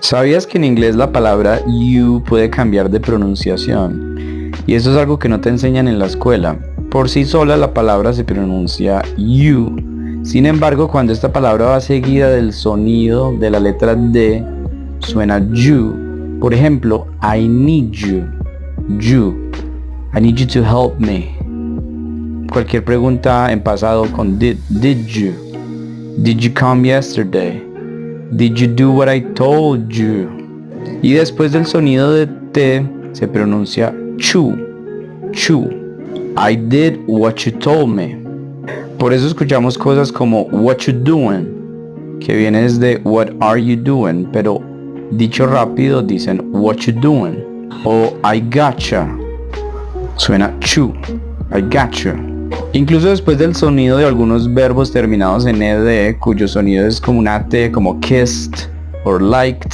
¿Sabías que en inglés la palabra you puede cambiar de pronunciación? Y eso es algo que no te enseñan en la escuela. Por sí sola la palabra se pronuncia you. Sin embargo, cuando esta palabra va seguida del sonido de la letra D, suena you. Por ejemplo, I need you. You. I need you to help me. Cualquier pregunta en pasado con did you. Did you come yesterday? Did you do what I told you? Y después del sonido de T se pronuncia chu. Chu. I did what you told me. Por eso escuchamos cosas como what you doing, que viene desde what are you doing, pero dicho rápido dicen what you doing. O I gotcha. Suena chu. I gotcha. Incluso después del sonido de algunos verbos terminados en ed, cuyo sonido es como una T, como kissed or liked,